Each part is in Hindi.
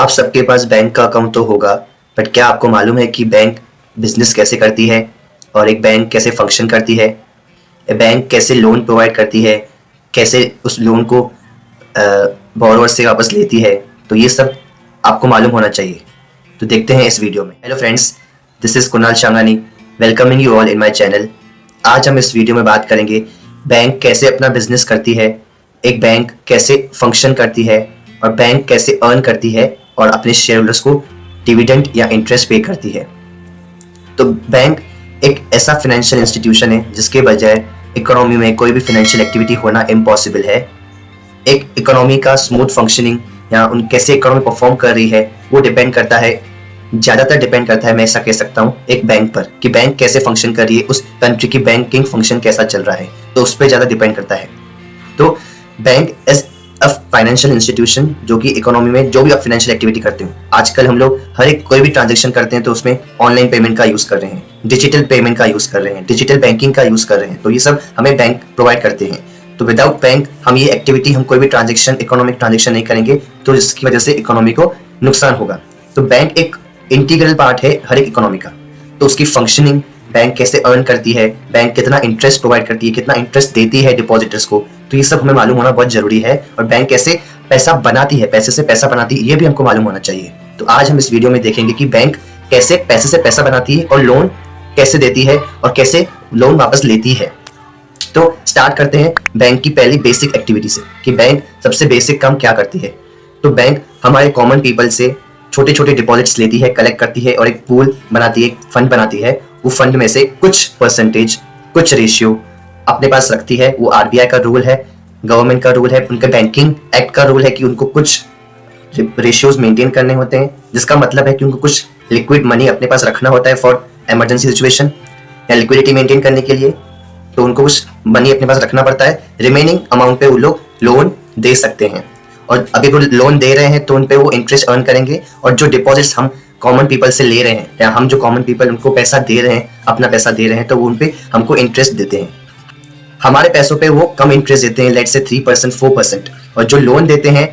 आप सबके पास बैंक का अकाउंट तो होगा, बट क्या आपको मालूम है कि बैंक बिजनेस कैसे करती है और एक बैंक कैसे फंक्शन करती है? बैंक कैसे लोन प्रोवाइड करती है, कैसे उस लोन को बोरोवर से वापस लेती है? तो ये सब आपको मालूम होना चाहिए। तो देखते हैं इस वीडियो में। Hello friends, this is Kunal Shangani, welcoming you all in my channel. आज हम इस वीडियो में बात करेंगे बैंक कैसे अपना बिजनेस करती है, एक बैंक कैसे फंक्शन करती है और बैंक कैसे अर्न करती है और अपने शेयर होल्डर्स को डिविडेंड या इंटरेस्ट पे करती है। तो बैंक एक ऐसा फाइनेंशियल इंस्टीट्यूशन है जिसके बजाय इकोनॉमी में कोई भी फाइनेंशियल एक्टिविटी होना इम्पॉसिबल है। एक इकोनॉमी का स्मूथ फंक्शनिंग या उन कैसे इकोनॉमी परफॉर्म कर रही है वो डिपेंड करता है, ज़्यादातर डिपेंड करता है, मैं ऐसा कह सकता हूँ, एक बैंक पर कि बैंक कैसे फंक्शन कर रही है, उस कंट्री की बैंकिंग फंक्शन कैसा चल रहा है, तो उस पर ज़्यादा डिपेंड करता है। तो bank is a financial institution जो कि इकोनॉमी में जो भी आप फाइनेंशियल एक्टिविटी करते हो, आजकल हम लोग हर एक कोई भी ट्रांजेक्शन करते हैं तो उसमें ऑनलाइन पेमेंट का यूज़ कर रहे हैं, डिजिटल पेमेंट का यूज़ कर रहे हैं, डिजिटल बैंकिंग का यूज़ कर रहे हैं। तो ये सब हमें बैंक प्रोवाइड करते हैं। तो विदाउट बैंक हम ये एक्टिविटी, हम कोई भी ट्रांजेक्शन, इकोनॉमिक ट्रांजेक्शन नहीं करेंगे, तो जिसकी वजह से इकोनॉमी को नुकसान होगा। तो बैंक एक इंटीग्रल पार्ट है हर एक इकोनॉमी का। तो उसकी फंक्शनिंग, बैंक कैसे अर्न करती है, बैंक कितना इंटरेस्ट प्रोवाइड करती है, कितना इंटरेस्ट देती है डिपॉजिटर्स को, तो ये सब हमें मालूम होना बहुत जरूरी है। और बैंक कैसे पैसा बनाती है, पैसे से पैसा बनाती है, ये भी हमको मालूम होना चाहिए। तो आज हम इस वीडियो में देखेंगे कि बैंक कैसे पैसे से पैसा बनाती है और लोन कैसे देती है और कैसे लोन वापस लेती है। तो स्टार्ट करते हैं बैंक की पहली बेसिक एक्टिविटी से कि बैंक सबसे बेसिक काम क्या करती है। तो बैंक हमारे कॉमन पीपल से छोटे छोटे डिपॉजिट्स लेती है, कलेक्ट करती है और एक पूल बनाती है, एक फंड बनाती है। वो फंड में से कुछ परसेंटेज, कुछ रेशियो अपने पास रखती है। वो आरबीआई का रूल है, गवर्नमेंट का रूल है, उनका बैंकिंग एक्ट का रूल है कि उनको कुछ रेशियोज मेंटेन करने होते हैं, जिसका मतलब है कि उनको कुछ लिक्विड मनी अपने पास रखना होता है फॉर इमरजेंसी सिचुएशन या लिक्विडिटी मेंटेन करने के लिए। तो उनको कुछ मनी अपने पास रखना पड़ता है, रिमेनिंग अमाउंट पे वो लोग लोन दे सकते हैं। और अभी वो लोन दे रहे हैं तो उन पे वो इंटरेस्ट अर्न करेंगे। और जो डिपॉजिट्स हम कॉमन पीपल से ले रहे हैं या हम जो कॉमन पीपल उनको पैसा दे रहे हैं, अपना पैसा दे रहे हैं, तो वो उन पे हमको इंटरेस्ट देते हैं। हमारे पैसों पे वो कम इंटरेस्ट देते हैं, लेट से 3%, 4%। और जो लोन देते हैं,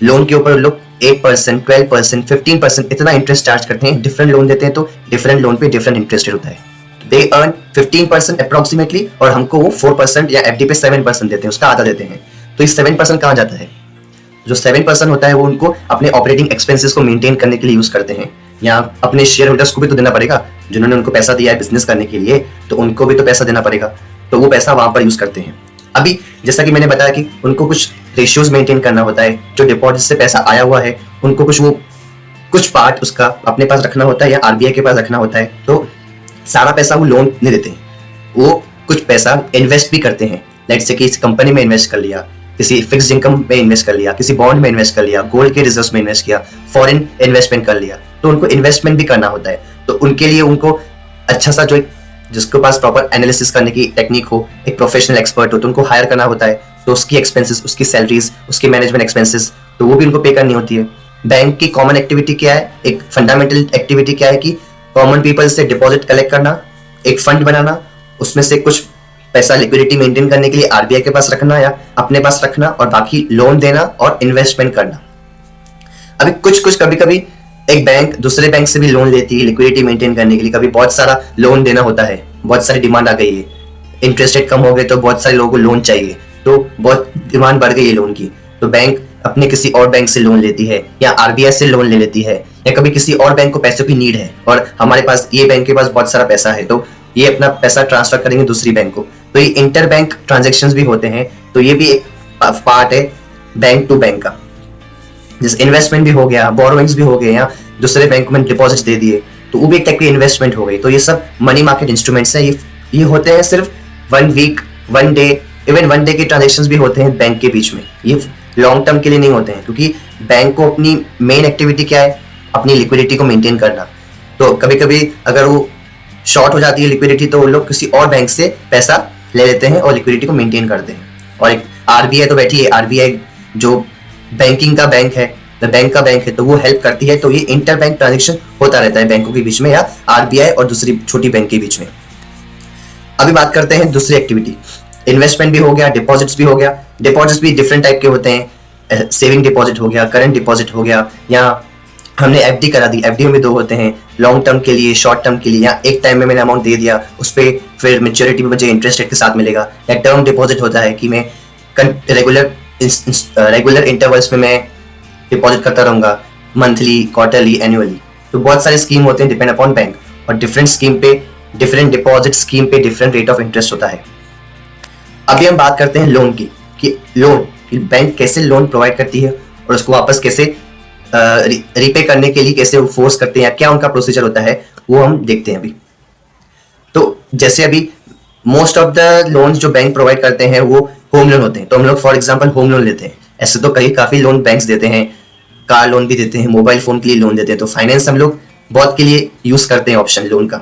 लोन के ऊपर लोग 8%, 12%, 15% इतना इंटरेस्ट चार्ज करते हैं। डिफरेंट लोन देते हैं तो डिफरेंट लोन पे डिफरेंट इंटरेस्ट होता है। दे अर्न 15% अप्रोक्सीमेटली और हमको वो 4% या एफडी पे 7% देते हैं, उसका आधा देते हैं। तो ये 7% कहाँ जाता है? जो 7% होता है वो उनको अपने ऑपरेटिंग एक्सपेंसेस को मेंटेन करने के लिए यूज करते हैं, या अपने शेयर होल्डर्स को भी तो देना पड़ेगा, जिन्होंने उनको पैसा दिया है बिजनेस करने के लिए, तो उनको भी तो पैसा देना पड़ेगा। तो वो पैसा वहां पर यूज करते हैं। अभी जैसा कि मैंने बताया कि उनको कुछ रेशियोज मेंटेन करना होता है। जो डिपॉजिट से पैसा आया हुआ है उनको कुछ पार्ट उसका अपने पास रखना होता है या आरबीआई के पास रखना होता है। तो सारा पैसा वो लोन नहीं देते हैं, वो कुछ पैसा इन्वेस्ट भी करते हैं। लेट से कि इस कंपनी में इन्वेस्ट कर लिया, किसी फिक्स्ड इनकम में इन्वेस्ट कर लिया, किसी बॉन्ड में इन्वेस्ट कर लिया, गोल्ड के रिजर्व्स में इन्वेस्ट किया, फॉरेन इन्वेस्टमेंट कर लिया। तो उनको इन्वेस्टमेंट भी करना होता है। तो उनके लिए उनको अच्छा सा जिसके पास प्रॉपर एनालिसिस करने की टेक्निक हो, एक प्रोफेशनल एक्सपर्ट हो, तो उनको हायर करना होता है। तो उसकी एक्सपेंसेस, उसकी सैलरीज, उसकी मैनेजमेंट एक्सपेंसेस, तो वो भी उनको पे करनी होती है। बैंक की कॉमन एक्टिविटी क्या है, एक फंडामेंटल एक्टिविटी क्या है कि कॉमन पीपल से डिपॉजिट कलेक्ट करना, एक फंड बनाना, उसमें से कुछ पैसा लिक्विडिटी मेंटेन करने के लिए आरबीआई के पास रखना या अपने पास रखना, और बाकी लोन देना और इन्वेस्टमेंट करना। अभी कुछ कभी कभी एक बैंक दूसरे बैंक से भी लोन लेती है लिक्विडिटी मेंटेन करने के लिए। कभी बहुत सारा लोन देना होता है, बहुत सारी डिमांड आ गई है, इंटरेस्ट रेट कम हो गए तो बहुत सारे लोगों को लोन चाहिए, तो बहुत डिमांड बढ़ गई है लोन की। तो बैंक अपने किसी और बैंक से लोन लेती है या आरबीआई से लोन ले लेती है, या कभी किसी और बैंक को पैसों की नीड है और हमारे पास, ये बैंक के पास बहुत सारा पैसा है, तो ये अपना पैसा ट्रांसफर करेंगे दूसरी बैंक को। तो ये इंटर बैंक ट्रांजेक्शंस भी होते हैं। तो ये भी एक पार्ट है बैंक टू बैंक का। जैसे इन्वेस्टमेंट भी हो गया, बोरोइंग्स भी हो गए, या दूसरे बैंक में डिपॉजिट्स दे दिए, तो वो भी एक टाइप की इन्वेस्टमेंट हो गई। तो ये सब मनी मार्केट इंस्ट्रूमेंट्स हैं। ये होते हैं सिर्फ 1 वीक, 1 डे, इवन 1 डे के ट्रांजेक्शंस भी होते हैं बैंक के बीच में। ये लॉन्ग टर्म के लिए नहीं होते हैं, क्योंकि बैंक को अपनी मेन एक्टिविटी क्या है, अपनी लिक्विडिटी को मेंटेन करना। तो कभी कभी अगर वो शॉर्ट हो जाती है लिक्विडिटी, तो वो लोग किसी और बैंक से पैसा ले लेते हैं और लिक्विडिटी को मेंटेन करते हैं। और एक आरबीआई तो बैठी है, आरबीआई जो बैंकिंग का बैंक है, बैंक का बैंक है, तो वो हेल्प करती है। तो ये इंटर बैंक ट्रांजेक्शन होता रहता है बैंकों के बीच में या आरबीआई और दूसरी छोटी बैंक के बीच में। अभी बात करते हैं दूसरी एक्टिविटी। इन्वेस्टमेंट भी हो गया, डिपॉजिट्स भी हो गया। डिपॉजिट्स भी डिफरेंट टाइप के होते हैं, सेविंग डिपॉजिट हो गया, करंट डिपॉजिट हो गया, या हमने एफडी करा दी, एफडी में दो होते हैं, लॉन्ग टर्म के लिए, शॉर्ट टर्म के लिए, या एक टाइम में मैंने अमाउंट दे दिया, उस पर फिर मेच्योरिटी में मुझे इंटरेस्ट रेट के साथ मिलेगा, या टर्म डिपॉजिट होता है कि मैं रेगुलर इंटरवल्स में मैं डिपॉजिट करता रहूंगा, मंथली, क्वार्टरली, एनुअली। तो बहुत सारे स्कीम होते हैं डिपेंड अपॉन बैंक, और डिफरेंट स्कीम पे, डिफरेंट डिपॉजिट स्कीम पे डिफरेंट रेट ऑफ इंटरेस्ट होता है। अभी हम बात करते हैं लोन की, कि लोन बैंक कैसे लोन प्रोवाइड करती है और उसको वापस कैसे रीपे करने के लिए कैसे वो फोर्स करते हैं, या क्या उनका प्रोसीजर होता है, वो हम देखते हैं अभी। तो जैसे अभी मोस्ट ऑफ द लोन्स जो बैंक प्रोवाइड करते हैं वो होम लोन होते हैं, तो हम लोग फॉर एग्जांपल होम लोन लेते हैं। ऐसे तो काफी लोन बैंक्स देते हैं, कार लोन भी देते हैं, मोबाइल फोन के लिए लोन देते हैं, तो फाइनेंस हम लोग बहुत के लिए यूज करते हैं ऑप्शन लोन का।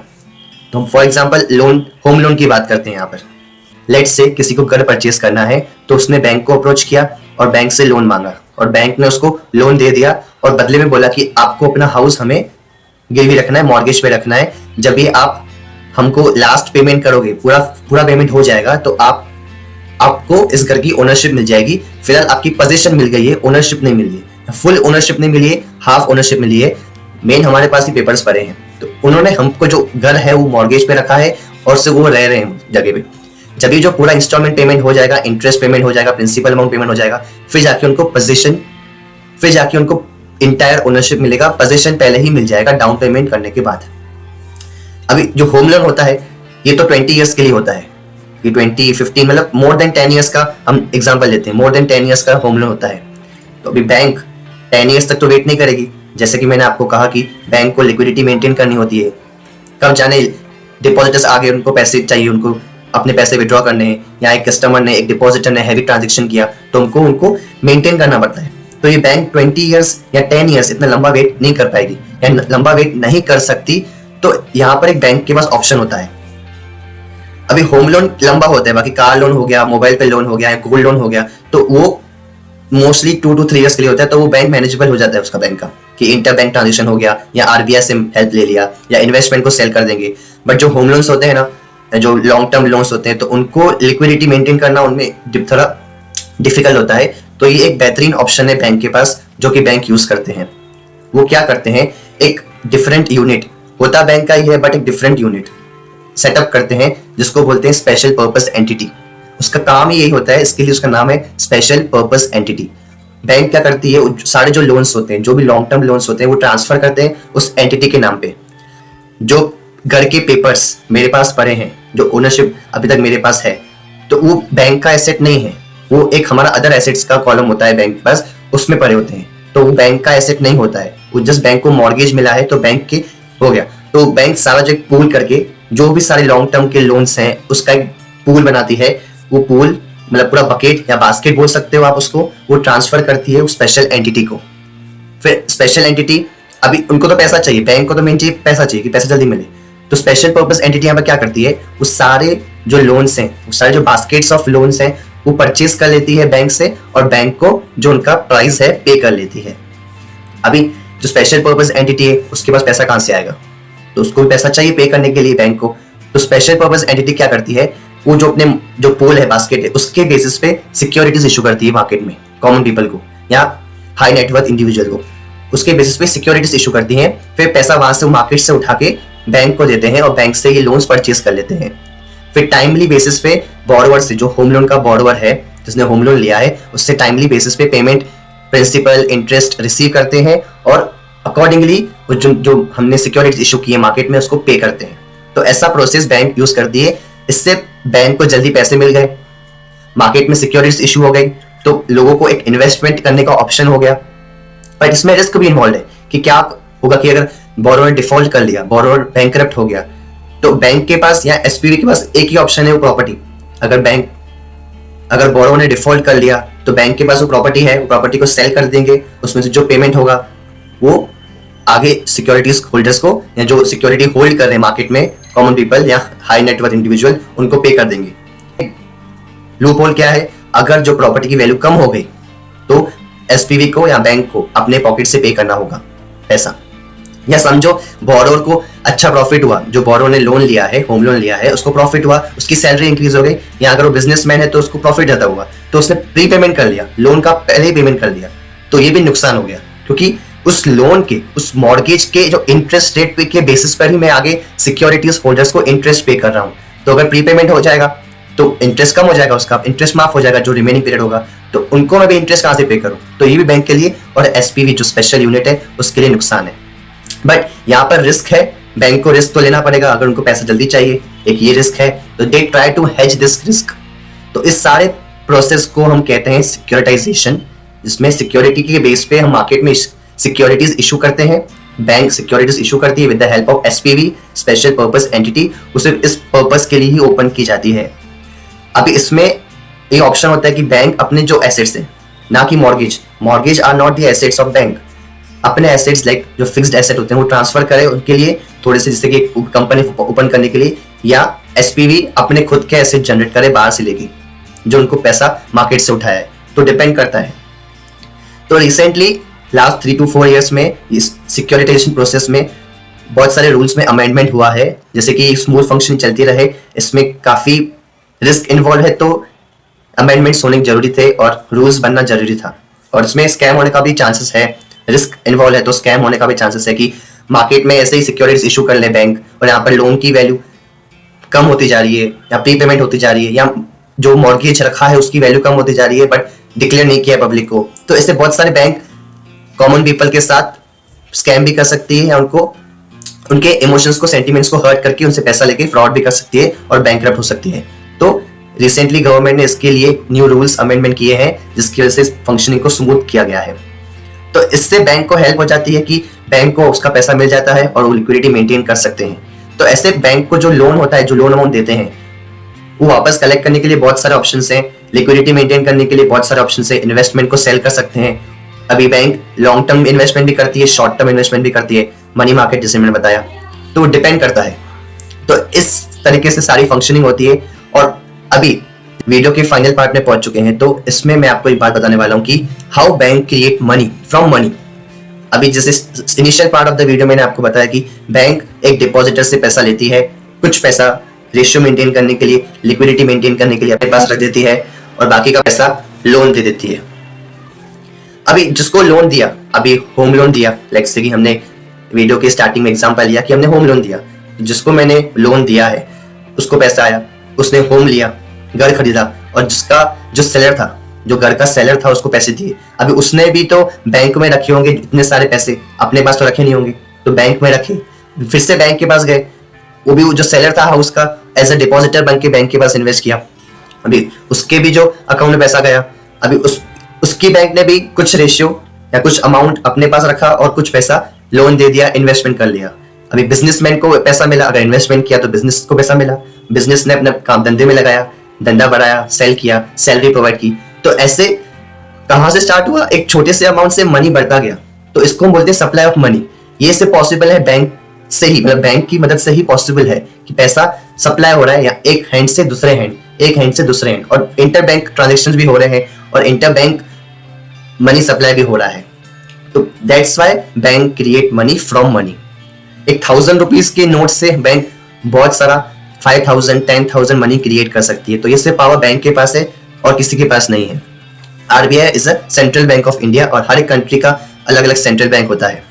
तो for example loan, home loan की बात करते हैं यहाँ पर। लेट्स से किसी को घर परचेस करना है, तो उसने बैंक को अप्रोच किया और बैंक से लोन मांगा, और बैंक ने उसको लोन दे दिया और बदले में बोला कि आपको अपना हाउस हमें गिरवी रखना है, मॉर्गेज पे रखना है, जब भी आप हमको लास्ट पेमेंट करोगे, पूरा पेमेंट हो जाएगा, तो आपको इस घर की ओनरशिप मिल जाएगी। फिलहाल आपकी पोजीशन मिल गई है, ओनरशिप नहीं मिली है, फुल ओनरशिप नहीं मिली है, हाफ ओनरशिप मिली है, मेन हमारे पास ही पेपर्स पड़े हैं। तो उन्होंने हमको जो घर है वो मॉर्गेज पे रखा है और से वो रह रहे हैं जगह पे। जब भी जो पूरा इंस्टॉलमेंट पेमेंट हो जाएगा, इंटरेस्ट पेमेंट हो जाएगा, प्रिंसिपल अमाउंट पेमेंट हो जाएगा, फिर जाके उनको इंटायर ओनरशिप मिलेगा। पोजीशन पहले ही मिल जाएगा डाउन पेमेंट करने के बाद। अभी जो होम लोन होता है ये तो 20 ईयर्स के लिए होता है, ये 20-15 मतलब मोर देन 10 ईयर्स का हम एग्जांपल लेते हैं, मोर देन 10 ईयर्स का होम लोन होता है। तो अभी बैंक 10 ईयर्स तक तो वेट नहीं करेगी, जैसे कि मैंने आपको कहा कि बैंक को लिक्विडिटी मेंटेन करनी होती है। कब जाने डिपॉजिटर्स आ गए, उनको पैसे चाहिए, उनको अपने पैसे विड्रॉ करने हैं, या एक कस्टमर ने, एक डिपॉजिटर ने हैवी ट्रांजेक्शन किया, तो उनको मेंटेन करना पड़ता है। तो ये बैंक 20 ईयर्स या 10 ईयर्स इतना लंबा वेट नहीं कर पाएगी, या लंबा वेट नहीं कर सकती। तो यहाँ पर एक बैंक के पास ऑप्शन होता है। अभी होम लोन लंबा होता है, बाकी कार लोन हो गया, मोबाइल पे लोन हो गया, गोल्ड लोन हो गया, तो वो मोस्टली 2 to 3 ईयर्स के लिए होता है। तो वो बैंक मैनेजेबल हो जाता है उसका, बैंक का, कि इंटर बैंक ट्रांजेक्शन हो गया, या आरबीआई से हेल्प ले लिया, या इन्वेस्टमेंट को सेल कर देंगे। बट जो होम लोन्स होते हैं ना, जो लॉन्ग टर्म लोन्स होते हैं, तो उनको लिक्विडिटी मेंटेन करना उनमें थोड़ा डिफिकल्ट होता है। तो ये एक बेहतरीन ऑप्शन है बैंक के पास, जो कि बैंक यूज करते हैं। वो क्या करते हैं, एक डिफरेंट यूनिट होता बैंक का ही है, बट एक डिफरेंट यूनिट सेटअप करते हैं, जिसको बोलते हैं स्पेशल पर्पस एंटिटी। उसका काम ही यही होता है, इसके लिए उसका नाम है स्पेशल पर्पस एंटिटी। बैंक क्या करती है, सारे जो लोन्स होते हैं, जो भी लॉन्ग टर्म लोन्स होते हैं, वो ट्रांसफर करते हैं उस एंटिटी के नाम पे। जो घर के पेपर्स मेरे पास पड़े हैं, जो ओनरशिप अभी तक मेरे पास है, तो वो बैंक का एसेट नहीं है, वो एक हमारा अदर एसेट्स का कॉलम होता है बैंक के पास, उसमें पड़े होते हैं। तो वो बैंक का एसेट नहीं होता है, वो जस्ट बैंक को मॉर्गेज मिला है, तो बैंक के हो गया। तो बैंक सारा जो पूल करके जो भी सारे लॉन्ग टर्म के लोन्स हैं उसका एक पूल बनाती है। वो पूल मतलब पूरा बकेट या बास्केट बोल सकते हो आप उसको, वो ट्रांसफर करती है उस स्पेशल एंटिटी को। फिर स्पेशल एंटिटी, अभी उनको तो पैसा चाहिए, बैंक को तो मेन चाहिए पैसा चाहिए कि पैसा जल्दी मिले। तो स्पेशल पर्पस एंटिटी यहाँ पर क्या करती है, वो सारे जो लोन्स हैं, वो सारे जो बास्केट्स ऑफ लोन्स हैं, वो परचेज कर लेती है बैंक से, और बैंक को जो उनका प्राइस है पे कर लेती है। अभी जो स्पेशल पर्पस एंटिटी है उसके पास पैसा कहाँ से आएगा, तो उसको पैसा चाहिए पे करने के लिए बैंक को। तो स्पेशल पर्पस एंटिटी क्या करती है, वो जो अपने जो पोल है, बास्केट है, उसके बेसिस पे सिक्योरिटीज इशू करती है मार्केट में कॉमन पीपल को या हाई नेटवर्थ इंडिविजुअल को। उसके बेसिस पे सिक्योरिटीज इशू करती हैं, फिर पैसा वहां से मार्केट से उठा के बैंक को देते हैं, और बैंक से ये लोन्स परचेज कर लेते हैं। फिर टाइमली बेसिस पे बोरोवर से, जो होम लोन का बोरोवर है जिसने होम लोन लिया है, उससे टाइमली बेसिस पे पेमेंट, प्रिंसिपल, इंटरेस्ट रिसीव करते हैं, और अकॉर्डिंगली जो हमने सिक्योरिटीज इशू की है मार्केट में उसको पे करते हैं। तो ऐसा प्रोसेस बैंक यूज करती है। इससे बैंक को जल्दी पैसे मिल गए, मार्केट में सिक्योरिटीज इशू हो गई, तो लोगों को एक इन्वेस्टमेंट करने का ऑप्शन हो गया। बट इसमें रिस्क भी इन्वॉल्व है कि क्या होगा कि अगर बोरोवर डिफॉल्ट कर लिया, बोरोवर बैंकरप्ट हो गया, तो बैंक के पास या एसपीवी के पास एक ही ऑप्शन है, वो प्रॉपर्टी। अगर बोरोवर ने डिफॉल्ट कर लिया तो बैंक के पास वो प्रॉपर्टी है, वो प्रॉपर्टी को सेल कर देंगे, उसमें से जो पेमेंट होगा वो आगे सिक्योरिटीज होल्डर्स को, या जो सिक्योरिटी होल्ड कर रहे हैं मार्केट में कॉमन पीपल या हाई नेटवर्थ इंडिविजुअल, उनको पे कर देंगे। लूप होल क्या है, अगर जो प्रॉपर्टी की वैल्यू कम हो गई तो एसपीवी को या बैंक को अपने पॉकेट से पे करना होगा पैसा। या समझो बोरोवर को अच्छा प्रॉफिट हुआ, जो बोरोवर ने लोन लिया है, होम लोन लिया है, उसको प्रॉफिट हुआ, उसकी सैलरी इंक्रीज हो गई, या अगर वो बिजनेसमैन है तो उसको प्रॉफिट ज्यादा हुआ, तो उसने प्री पेमेंट कर लिया, लोन का पहले ही पेमेंट कर लिया, तो ये भी नुकसान हो गया, क्योंकि उस लोन के, उस मॉर्गेज के जो इंटरेस्ट रेट के बेसिस पर ही मैं आगे सिक्योरिटीज होल्डर्स को इंटरेस्ट पे कर रहा हूँ। तो अगर प्रीपेमेंट हो जाएगा तो इंटरेस्ट कम हो जाएगा, उसका इंटरेस्ट माफ हो जाएगा जो रिमेनिंग पीरियड होगा, तो उनको मैं भी इंटरेस्ट कहाँ से पे करूँ? तो ये भी बैंक के लिए और एसपीवी जो स्पेशल यूनिट है उसके लिए नुकसान है। बट यहाँ पर रिस्क है, बैंक को रिस्क तो लेना पड़ेगा अगर उनको पैसा जल्दी चाहिए, एक ये रिस्क है, तो they try to hedge this risk. तो इस सारे प्रोसेस को हम कहते हैं सिक्योरिटाइजेशन, जिसमें सिक्योरिटी के बेस पे हम मार्केट में सिक्योरिटीज इशू करते हैं। बैंक सिक्योरिटीज इशू करती है with the help of SPV, special purpose entity, उसे इस पर्पस के लिए ही ओपन की जाती है। अभी इसमें एक ऑप्शन होता है कि बैंक अपने जो एसेट्स हैं, ना कि mortgage are not the assets of bank, अपने एसेट्स लाइक जो फिक्स्ड एसेट होते हैं वो ट्रांसफर करे उनके लिए थोड़े से, जैसे कि कंपनी ओपन करने के लिए, या एसपीवी अपने खुद के एसेट जनरेट करे बाहर से लेके, जो उनको पैसा मार्केट से उठाया है, तो डिपेंड करता है। तो रिसेंटली लास्ट 3 to 4 ईयर्स में इस सिक्योरिटाइजेशन प्रोसेस में बहुत सारे रूल्स में अमेंडमेंट हुआ है, जैसे कि स्मूथ फंक्शन चलती रहे, इसमें काफी रिस्क इन्वॉल्व है, तो अमेंडमेंट्स होने जरूरी थे और रूल्स बनना जरूरी था। और इसमें स्कैम होने का भी चांसेस है, रिस्क इन्वॉल्व है तो स्कैम होने का भी चांसेस है कि मार्केट में ऐसे ही सिक्योरिटीज इशू कर ले बैंक और यहाँ पर लोन की वैल्यू कम होती जा रही है या प्रीपेमेंट होती जा रही है, या जो मॉर्गेज रखा है उसकी वैल्यू कम होती जा रही है बट डिक्लेयर नहीं किया पब्लिक को। तो ऐसे बहुत सारे बैंक कॉमन पीपल के साथ स्कैम भी कर सकती है या उनको उनके इमोशंस को, सेंटिमेंट्स को हर्ट करके उनसे पैसा लेके फ्रॉड भी कर सकती है और बैंकरप्ट हो सकती है। तो रिसेंटली गवर्नमेंट ने इसके लिए न्यू रूल्स अमेंडमेंट किए हैं जिसकी वजह से फंक्शनिंग को स्मूथ किया गया है। तो इससे बैंक को हेल्प हो जाती है कि बैंक को उसका पैसा मिल जाता है और वो लिक्विडिटी मेंटेन कर सकते हैं। तो ऐसे बैंक को जो लोन होता है, जो लोन अमाउंट देते हैं, वो वापस कलेक्ट करने के लिए बहुत सारे ऑप्शंस हैं, लिक्विडिटी मेंटेन करने के लिए बहुत सारे ऑप्शंस हैं, इन्वेस्टमेंट को सेल कर सकते हैं। अभी बैंक लॉन्ग टर्म इन्वेस्टमेंट भी करती है, शॉर्ट टर्म इन्वेस्टमेंट भी करती है, मनी मार्केट जैसे मैंने बताया, तो डिपेंड करता है। तो इस तरीके से सारी फंक्शनिंग होती है। और अभी वीडियो के फाइनल पार्ट में पहुंच चुके हैं, तो इसमें मैं आपको एक बात बताने वाला हूं कि how bank create money from money. अभी जैसे initial part of the video मैंने आपको बताया कि बैंक एक डिपॉजिटर से पैसा लेती है, कुछ पैसा रेशियो मेंटेन करने के लिए, लिक्विडिटी मेंटेन करने के लिए अपने पास रख देती है और बाकी का पैसा लोन दे देती है। अभी जिसको लोन दिया, अभी होम लोन दिया, लाइक से कि हमने वीडियो के स्टार्टिंग में एग्जांपल लिया कि हमने होम लोन दिया, जिसको मैंने लोन दिया है उसको पैसा आया, उसने होम लिया, घर खरीदा, और जिसका जो सेलर था, जो घर का सेलर था, उसको पैसे दिए। अभी उसने भी तो बैंक में रखे होंगे इतने सारे पैसे, अपने पास तो रखे नहीं होंगे, तो बैंक में रखे, फिर से बैंक के पास गए, वो भी जो सेलर था हाउस का एज ए डिपॉजिटर बन के बैंक के पास इन्वेस्ट किया। अभी उसके भी जो अकाउंट में पैसा गया, अभी उसकी बैंक ने भी कुछ रेशियो या कुछ अमाउंट अपने पास रखा और कुछ पैसा लोन दे दिया, इन्वेस्टमेंट कर लिया। अभी बिजनेसमैन को पैसा मिला, अगर इन्वेस्टमेंट किया तो बिजनेस को पैसा मिला, बिजनेस ने अपने काम धंधे में लगाया, धंधा बढ़ाया, सेल किया, सैलरी प्रोवाइड की। तो ऐसे कहां से स्टार्ट हुआ, एक छोटे से अमाउंट से मनी बढ़ता गया, तो इसको हम बोलते हैं सप्लाई ऑफ मनी। ये से पॉसिबल है बैंक से ही, मतलब बैंक की मदद से ही पॉसिबल है कि पैसा सप्लाई हो रहा है, या एक हैंड से दूसरे हैंड, एक हैंड से दूसरे हैंड, और इंटर बैंक ट्रांजेक्शन भी हो रहे हैं और इंटर बैंक मनी सप्लाई भी हो रहा है। तो that's why bank create money from money. एक 1000 रुपीज के नोट से बैंक बहुत सारा 5000, 10,000 मनी क्रिएट कर सकती है। तो ये सिर्फ पावर बैंक के पास है और किसी के पास नहीं है। RBI is a central bank of India और हर एक कंट्री का अलग अलग सेंट्रल बैंक होता है।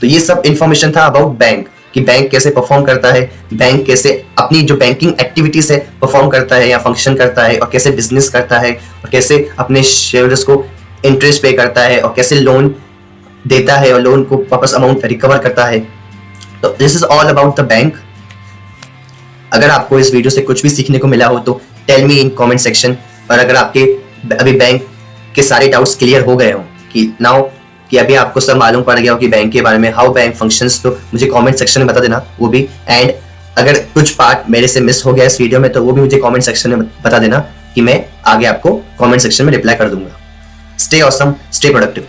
तो ये सब इंफॉर्मेशन था अबाउट बैंक, कि बैंक कैसे परफॉर्म करता है, बैंक कैसे अपनी जो बैंकिंग एक्टिविटीज है परफॉर्म करता है या फंक्शन करता है, और कैसे बिजनेस करता है, और कैसे अपने शेयर्स को इंटरेस्ट पे करता है, और कैसे लोन देता है और लोन को वापस अमाउंट रिकवर करता है। तो this is all about the bank. अगर आपको इस वीडियो से कुछ भी सीखने को मिला हो तो tell me in comment section. और अगर आपके अभी बैंक के सारे डाउट्स क्लियर हो गए हो कि नाउ कि अभी आपको सब मालूम पड़ गया हो कि बैंक के बारे में, हाउ बैंक फंक्शंस, तो मुझे कमेंट सेक्शन में बता देना वो भी। एंड अगर कुछ पार्ट मेरे से मिस हो गया इस वीडियो में तो वो भी मुझे कमेंट सेक्शन में बता देना कि मैं आगे आपको कमेंट सेक्शन में रिप्लाई कर दूंगा। Stay awesome, stay productive.